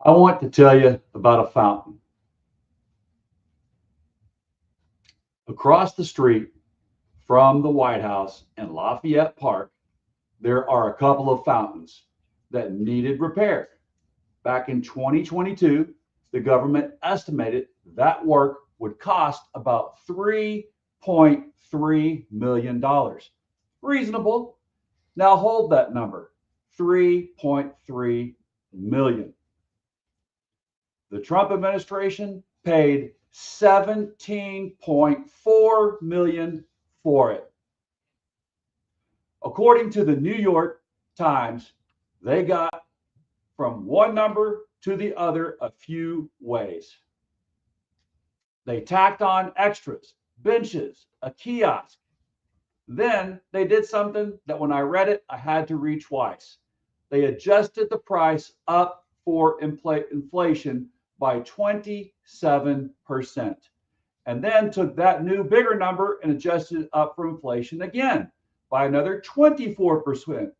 I want to tell you about a fountain. Across the street from the White House in Lafayette Park, there are a couple of fountains that needed repair. Back in 2022, the government estimated that work would cost about $3.3 million. Reasonable. Now hold that number, $3.3 million. The Trump administration paid $17.4 million for it. According to the New York Times, they got from one number to the other a few ways. They tacked on extras, benches, a kiosk. Then they did something that when I read it, I had to read twice. They adjusted the price up for inflation by 27%, and then took that new bigger number and adjusted it up for inflation again by another 24%.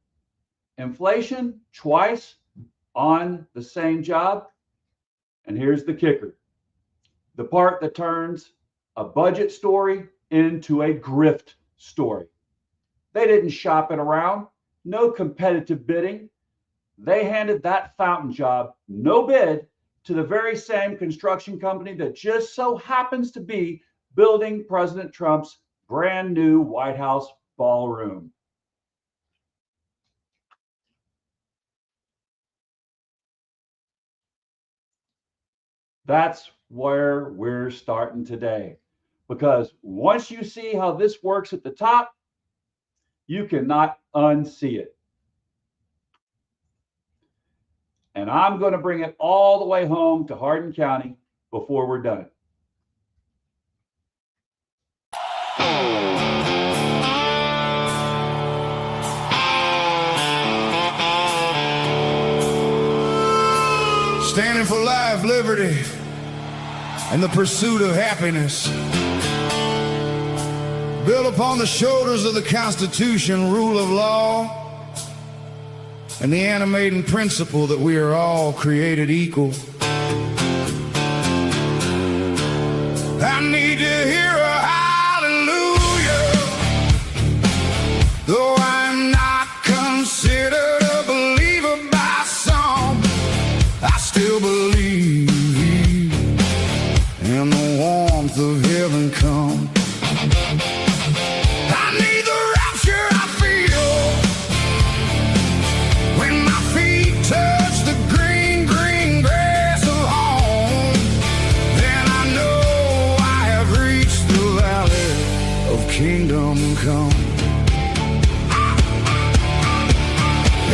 Inflation twice on the same job. And here's the kicker, the part that turns a budget story into a grift story. They didn't shop it around, no competitive bidding. They handed that fountain job, no bid, to the very same construction company that just so happens to be building President Trump's brand new White House ballroom. That's where we're starting today, because once you see how this works at the top, you cannot unsee it. And I'm going to bring it all the way home to Hardin County before we're done. Standing for life, liberty, and the pursuit of happiness. Built upon the shoulders of the Constitution, rule of law, and the animating principle that we are all created equal. I need to hear a hallelujah, though I'm not considered a believer by some. I still believe in the warmth of heaven come. I need the rapture I feel when my feet touch the green, green grass of home. Then I know I have reached the valley of kingdom come.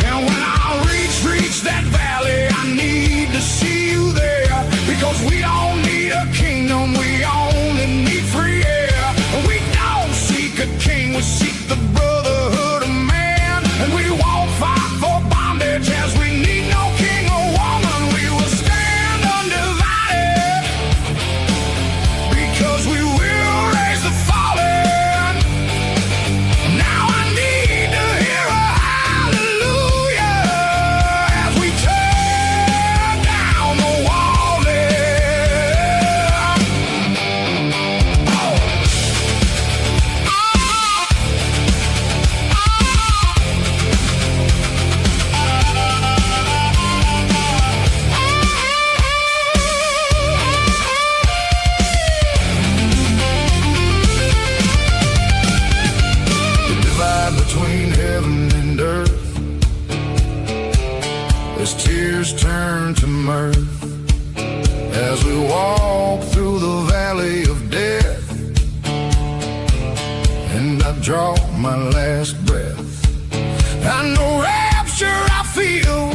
And when I reach that valley, I need to see you there, because we don't need a kingdom, we only need free air. We don't seek a king, we seek the brotherhood of man. And we won't fight for bondage, as we need no king or woman. We will stand undivided, because we will raise the fallen. Now I need to hear a hallelujah as we tear down the wall there. The divide between heaven and earth, as tears turn to mirth, as we walk through the valley of death, and I draw my last breath. I know rapture I feel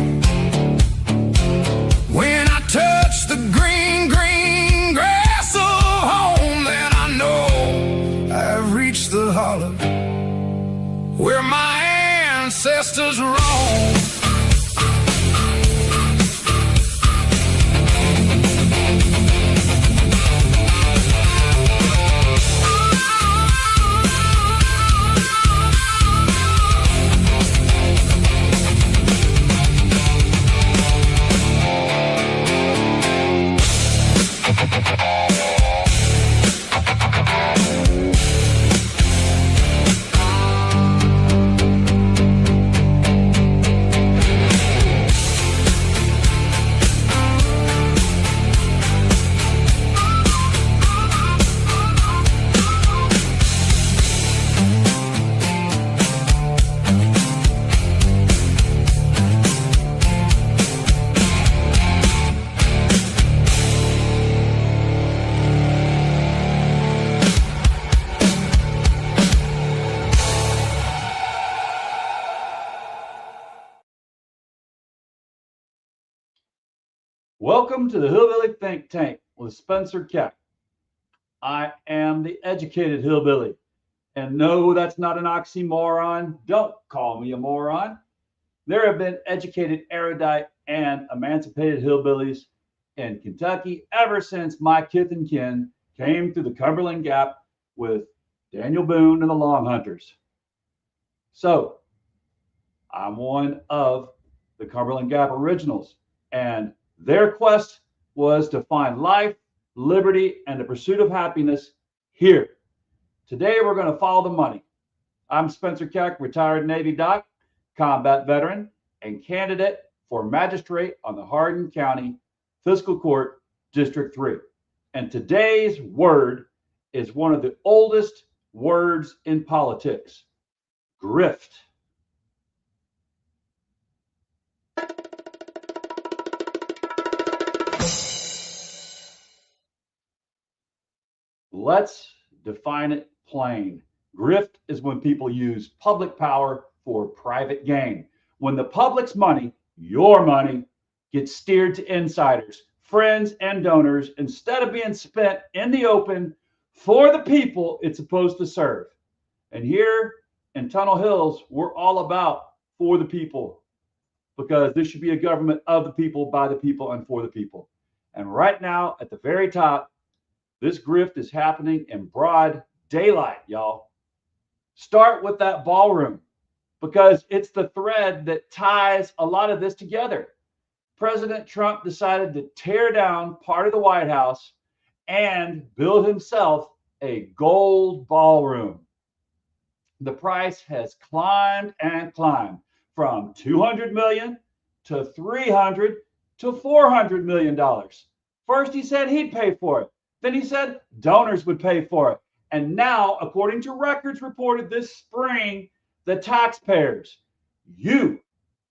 ancestors roam. Welcome to the Hillbilly Think Tank with Spencer Keck. I am the educated hillbilly. And no, that's not an oxymoron. Don't call me a moron. There have been educated, erudite, and emancipated hillbillies in Kentucky ever since my kith and kin came through the Cumberland Gap with Daniel Boone and the Long Hunters. So, I'm one of the Cumberland Gap originals, and their quest was to find life, liberty, and the pursuit of happiness here. Today, we're going to follow the money. I'm Spencer Keck, retired Navy doc, combat veteran, and candidate for magistrate on the Hardin County Fiscal Court, District 3. And today's word is one of the oldest words in politics, grift. Let's define it plain. Grift is when people use public power for private gain. When the public's money, your money, gets steered to insiders, friends, and donors instead of being spent in the open for the people it's supposed to serve. And here in Tunnel Hills, we're all about for the people, because this should be a government of the people, by the people, and for the people. And right now, at the very top, this grift is happening in broad daylight, y'all. Start with that ballroom, because it's the thread that ties a lot of this together. President Trump decided to tear down part of the White House and build himself a gold ballroom. The price has climbed and climbed from $200 million to $300 to $400 million. First, he said he'd pay for it. Then he said donors would pay for it. And now, according to records reported this spring, the taxpayers, you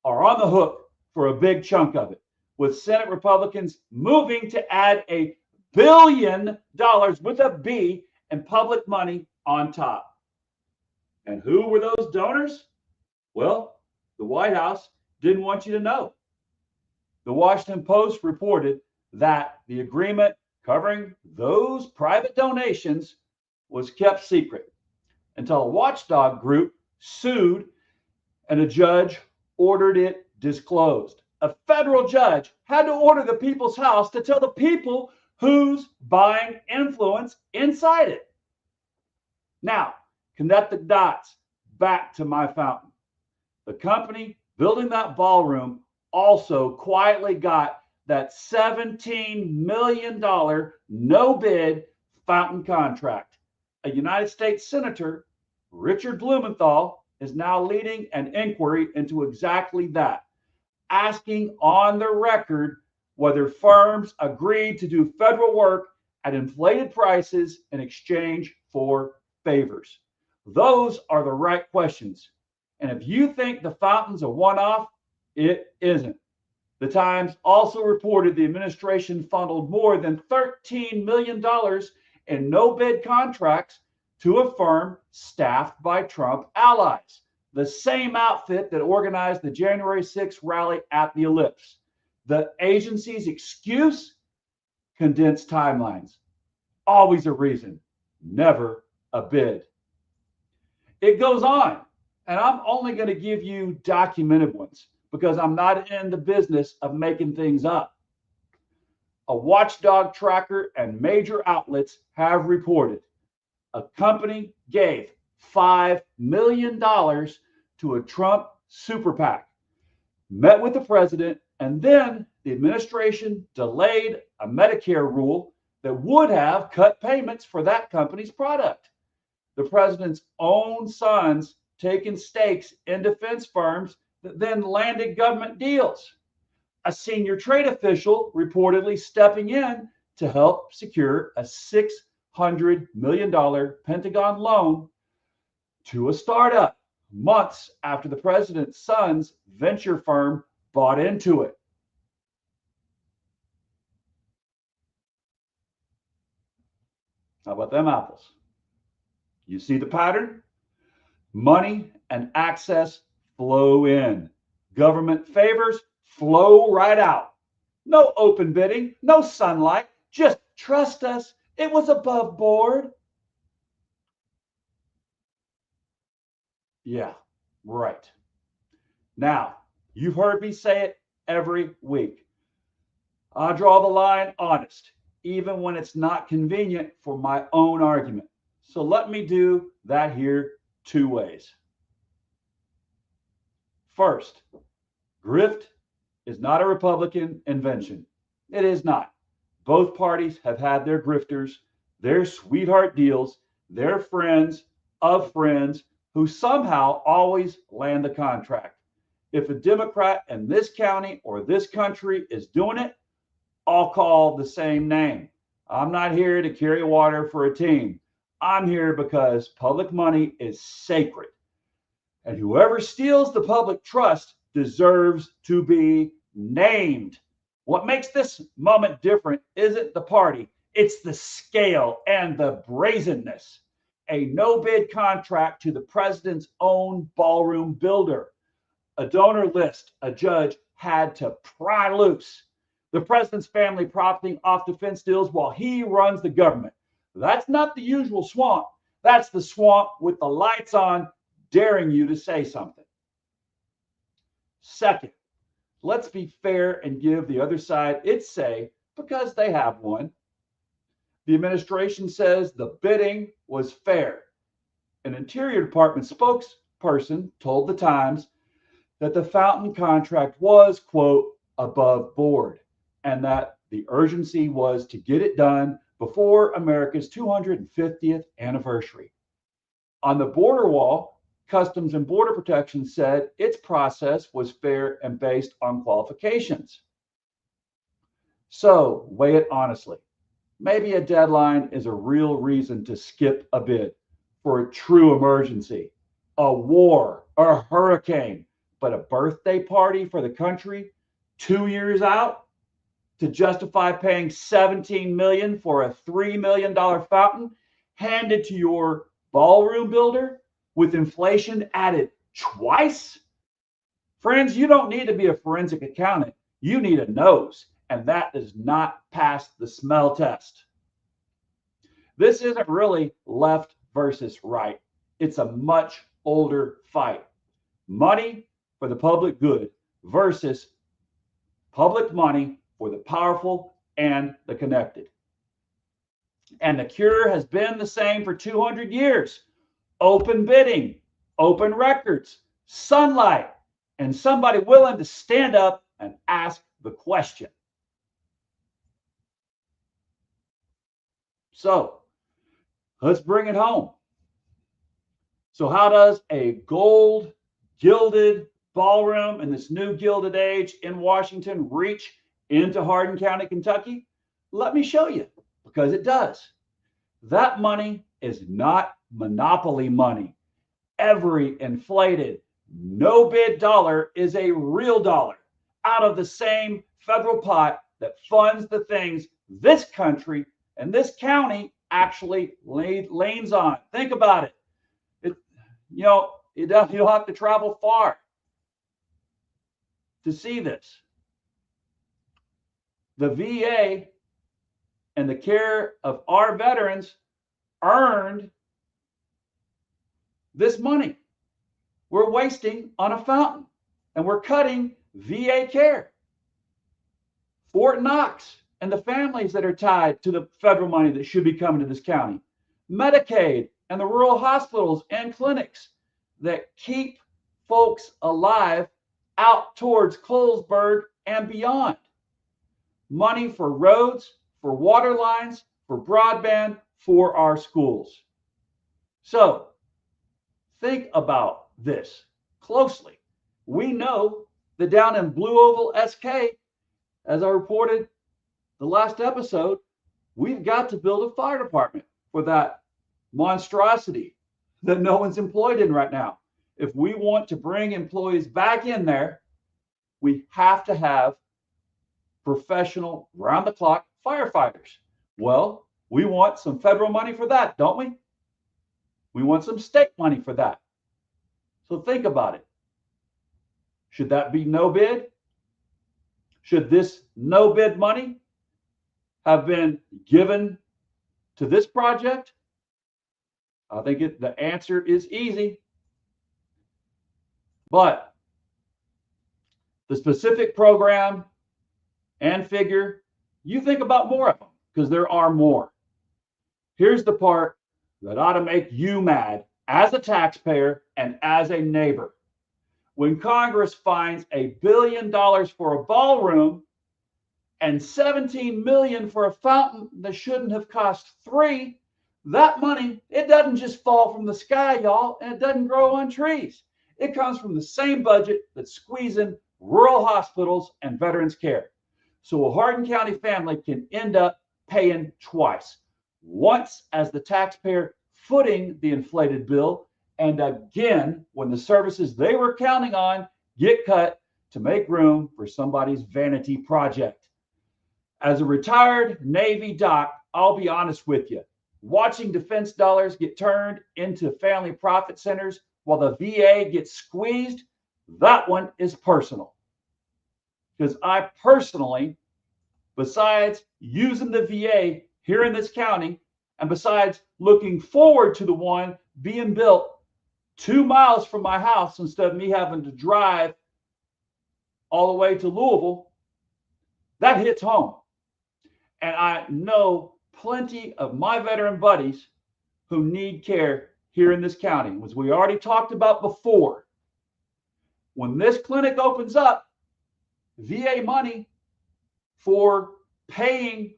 are on the hook for a big chunk of it, with Senate Republicans moving to add $1 billion with a B in public money on top. And who were those donors? Well, the White House didn't want you to know. The Washington Post reported that the agreement covering those private donations was kept secret until a watchdog group sued and a judge ordered it disclosed. A federal judge had to order the People's House to tell the people who's buying influence inside it. Now, connect the dots back to my fountain. The company building that ballroom also quietly got that $17 million no bid fountain contract. A United States Senator, Richard Blumenthal, is now leading an inquiry into exactly that, asking on the record whether firms agreed to do federal work at inflated prices in exchange for favors. Those are the right questions. And if you think the fountain's a one-off, it isn't. The Times also reported the administration funneled more than $13 million in no-bid contracts to a firm staffed by Trump allies, the same outfit that organized the January 6th rally at the Ellipse. The agency's excuse? Condensed timelines. Always a reason, never a bid. It goes on. And I'm only going to give you documented ones because I'm not in the business of making things up. A watchdog tracker and major outlets have reported a company gave $5 million to a Trump super PAC, met with the president, and then the administration delayed a Medicare rule that would have cut payments for that company's product. The president's own sons taking stakes in defense firms that then landed government deals. A senior trade official reportedly stepping in to help secure a $600 million Pentagon loan to a startup months after the president's son's venture firm bought into it. How about them apples? You see the pattern? Money and access flow in. Government favors flow right out. No open bidding, no sunlight. Just trust us. It was above board. Yeah, right. Now, you've heard me say it every week. I draw the line honest, even when it's not convenient for my own argument. So let me do that here two ways. First, grift is not a Republican invention. It is not. Both parties have had their grifters, their sweetheart deals, their friends of friends who somehow always land the contract. If a Democrat in this county or this country is doing it, I'll call the same name. I'm not here to carry water for a team. I'm here because public money is sacred. And whoever steals the public trust deserves to be named. What makes this moment different isn't the party, it's the scale and the brazenness. A no bid contract to the president's own ballroom builder. A donor list a judge had to pry loose. The president's family profiting off defense deals while he runs the government. That's not the usual swamp. That's the swamp with the lights on, daring you to say something. Second, let's be fair and give the other side its say because they have one. The administration says the bidding was fair. An Interior Department spokesperson told the Times that the fountain contract was, quote, above board, and that the urgency was to get it done before America's 250th anniversary. On the border wall, Customs and Border Protection said its process was fair and based on qualifications. So, weigh it honestly. Maybe a deadline is a real reason to skip a bid for a true emergency, a war, a hurricane, but a birthday party for the country 2 years out to justify paying $17 million for a $3 million fountain handed to your ballroom builder with inflation added twice? Friends, you don't need to be a forensic accountant. You need a nose, and that does not pass the smell test. This isn't really left versus right. It's a much older fight. Money for the public good versus public money for the powerful and the connected. And the cure has been the same for 200 years. Open bidding, open records, sunlight, and somebody willing to stand up and ask the question. So let's bring it home. So how does a gold gilded ballroom in this new gilded age in Washington reach into Hardin County, Kentucky? Let me show you, because it does. That money is not monopoly money. Every inflated, no bid dollar is a real dollar out of the same federal pot that funds the things this country and this county actually lanes on. Think about it. You don't have to travel far to see this. The VA and the care of our veterans earned this money. we're wasting on a fountain, and we're cutting VA care. Fort Knox and the families that are tied to the federal money that should be coming to this county. Medicaid and the rural hospitals and clinics that keep folks alive out towards Colesburg and beyond. Money for roads, for water lines, for broadband, for our schools. So think about this closely. We know that down in Blue Oval SK, as I reported the last episode, we've got to build a fire department for that monstrosity that no one's employed in right now. If we want to bring employees back in there, we have to have professional, round-the-clock firefighters. Well, we want some federal money for that, don't we? We want some state money for that. So think about it. Should that be no bid? Should this no bid money have been given to this project? I think the answer is easy. But the specific program and figure, you think about more of them, because there are more. Here's the part that ought to make you mad as a taxpayer and as a neighbor. When Congress finds $1 billion for a ballroom and $17 million for a fountain that shouldn't have cost $3 million, that money, it doesn't just fall from the sky, y'all, and it doesn't grow on trees. It comes from the same budget that's squeezing rural hospitals and veterans care. So a Hardin County family can end up paying twice. Once as the taxpayer footing the inflated bill, and again when the services they were counting on get cut to make room for somebody's vanity project. As a retired Navy doc, I'll be honest with you. Watching defense dollars get turned into family profit centers while the VA gets squeezed, that one is personal. Because I personally, besides using the VA here in this county, and besides looking forward to the one being built 2 miles from my house instead of me having to drive all the way to Louisville, that hits home. And I know plenty of my veteran buddies who need care here in this county. As we already talked about before, when this clinic opens up, VA money for paying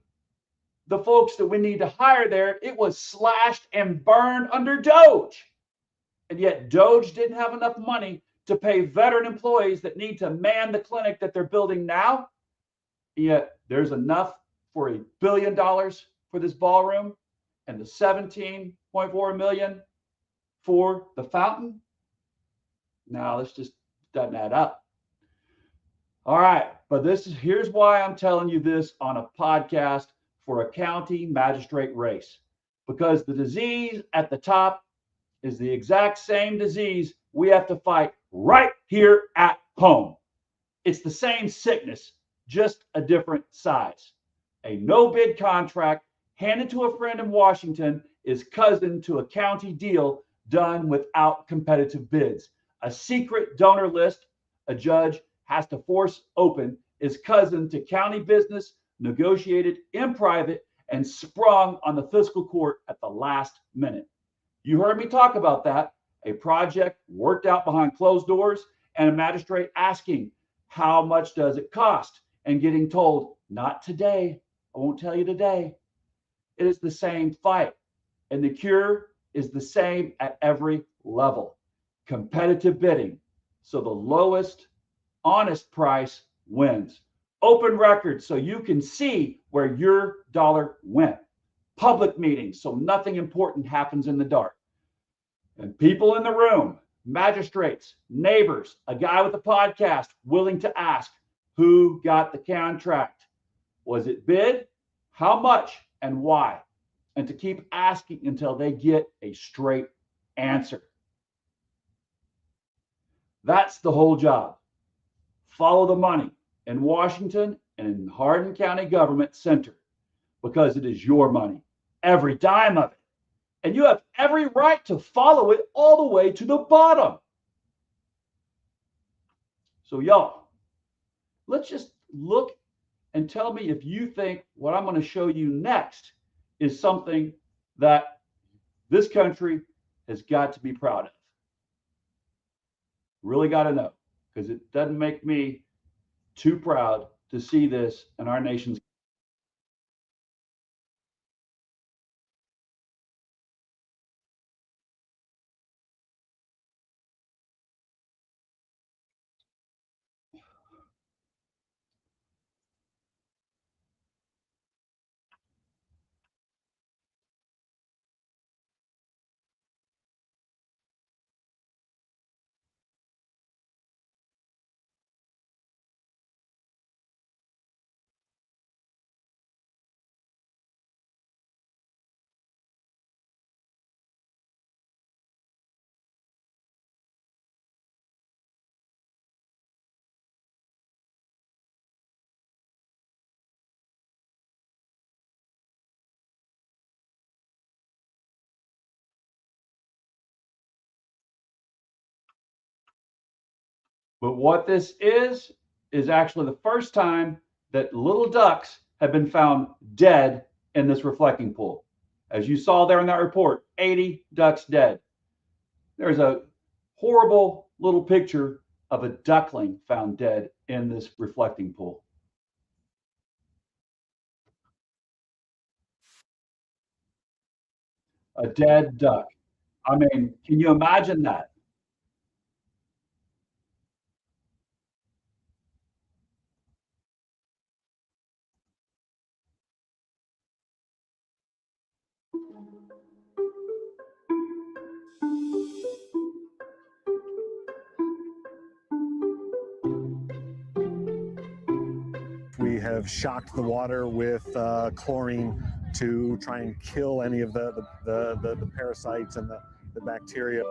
the folks that we need to hire there, it was slashed and burned under Doge. And yet Doge didn't have enough money to pay veteran employees that need to man the clinic that they're building now. Yet there's enough for $1 billion for this ballroom and the $17.4 million for the fountain. Now this just doesn't add up. All right, but here's why I'm telling you this on a podcast for a county magistrate race, because the disease at the top is the exact same disease we have to fight right here at home. It's the same sickness, just a different size. A no-bid contract handed to a friend in Washington is cousin to a county deal done without competitive bids. A secret donor list a judge has to force open is cousin to county business negotiated in private and sprung on the fiscal court at the last minute. You heard me talk about that. A project worked out behind closed doors and a magistrate asking, how much does it cost? And getting told, not today. I won't tell you today. It is the same fight. And the cure is the same at every level. Competitive bidding. So the lowest honest price wins. Open records so you can see where your dollar went. Public meetings so nothing important happens in the dark. And people in the room, magistrates, neighbors, a guy with a podcast willing to ask, who got the contract? Was it bid? How much and why? And to keep asking until they get a straight answer. That's the whole job. Follow the money in Washington and in Hardin County Government Center, because it is your money, every dime of it. And you have every right to follow it all the way to the bottom. So y'all, let's just look and tell me if you think what I'm going to show you next is something that this country has got to be proud of. Really got to know, because it doesn't make me too proud to see this in our nation's. But what this is actually the first time that little ducks have been found dead in this reflecting pool. As you saw there in that report, 80 ducks dead. There's a horrible little picture of a duckling found dead in this reflecting pool. A dead duck. I mean, can you imagine that? We have shocked the water with chlorine to try and kill any of the parasites and the bacteria.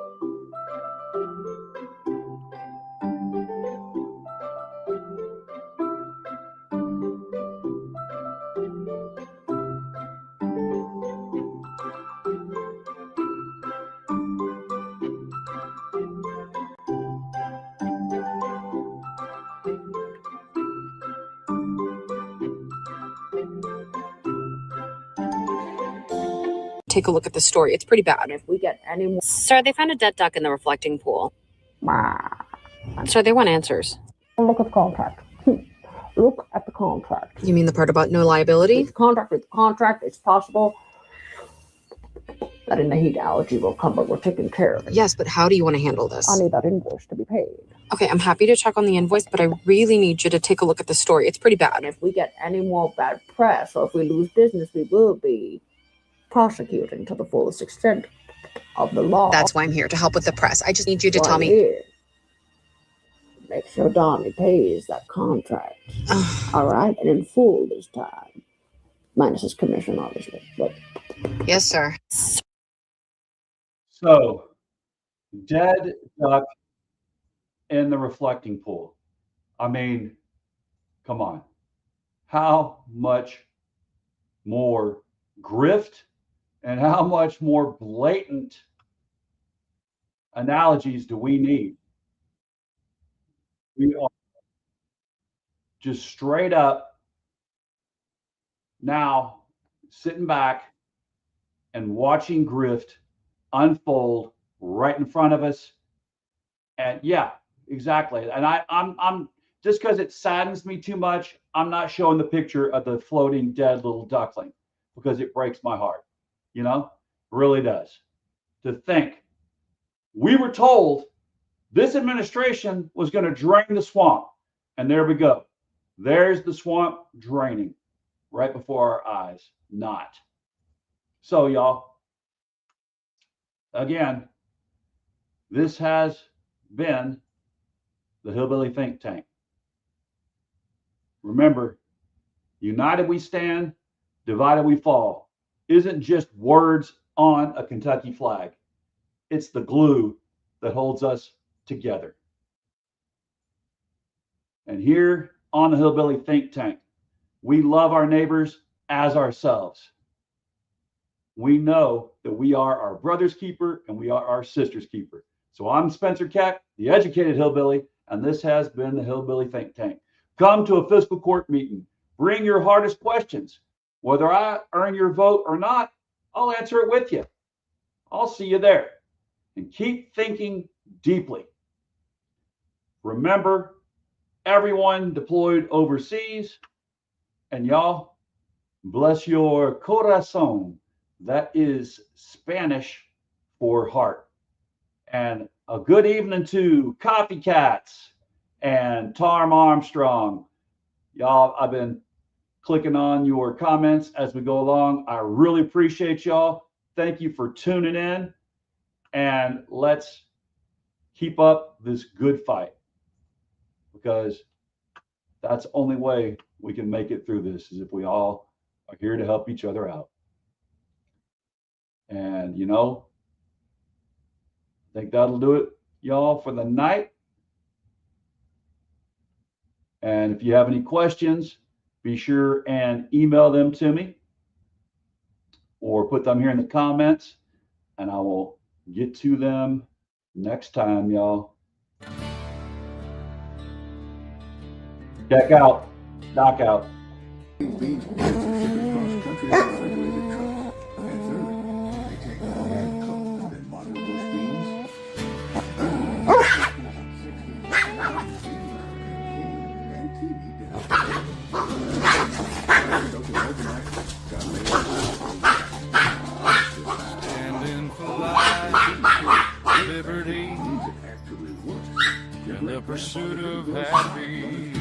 Take a look at the story. It's pretty bad. If we get any more, Sir, they found a dead duck in the reflecting pool. Sir, they want answers. look at the contract. Look at the contract. You mean the part about no liability? With the contract, it's possible that in the heat allergy will come, but we're taking care of it. Yes, but how do you want to handle this? I need that invoice to be paid. Okay, I'm happy to check on the invoice, but I really need you to take a look at the story. It's pretty bad. And if we get any more bad press or if we lose business, we will be prosecuting to the fullest extent of the law. That's why I'm here, to help with the press. I just need you to tell me. Here. Make sure Donnie pays that contract. All right, and in full this time, minus his commission, obviously. But Yes, sir. So, dead duck in the reflecting pool. I mean, come on. How much more grift and how much more blatant analogies do we need? We are just straight up now sitting back and watching grift unfold right in front of us. And yeah, exactly. And I'm just because it saddens me too much, I'm not showing the picture of the floating dead little duckling because it breaks my heart. You know, it really does. To think we were told this administration was going to drain the swamp. And there we go. There's the swamp draining right before our eyes. Not. So, y'all, again, this has been the Hillbilly Think Tank. Remember, united we stand, divided we fall isn't just words on a Kentucky flag. It's the glue that holds us together. And here on the Hillbilly Think Tank, we love our neighbors as ourselves. We know that we are our brother's keeper and we are our sister's keeper. So I'm Spencer Keck, the educated hillbilly, And this has been the Hillbilly Think Tank. Come to a fiscal court meeting. Bring your hardest questions. Whether I earn your vote or not, I'll answer it with you. I'll see you there. And keep thinking deeply. Remember, everyone deployed overseas, and y'all, bless your corazón. That is Spanish for heart. And a good evening to Copycats and Tarm Armstrong. Y'all, I've been clicking on your comments as we go along. I really appreciate y'all. Thank you for tuning in. And let's keep up this good fight, because that's the only way we can make it through this, is if we all are here to help each other out. And, you know, I think that'll do it, y'all, for the night. And if you have any questions, be sure and email them to me or put them here in the comments, and I will get to them next time, y'all. Check out, knock out. Standing for life, liberty, in the pursuit of happiness.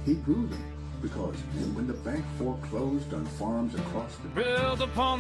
He grew them because when the bank foreclosed on farms across the Build upon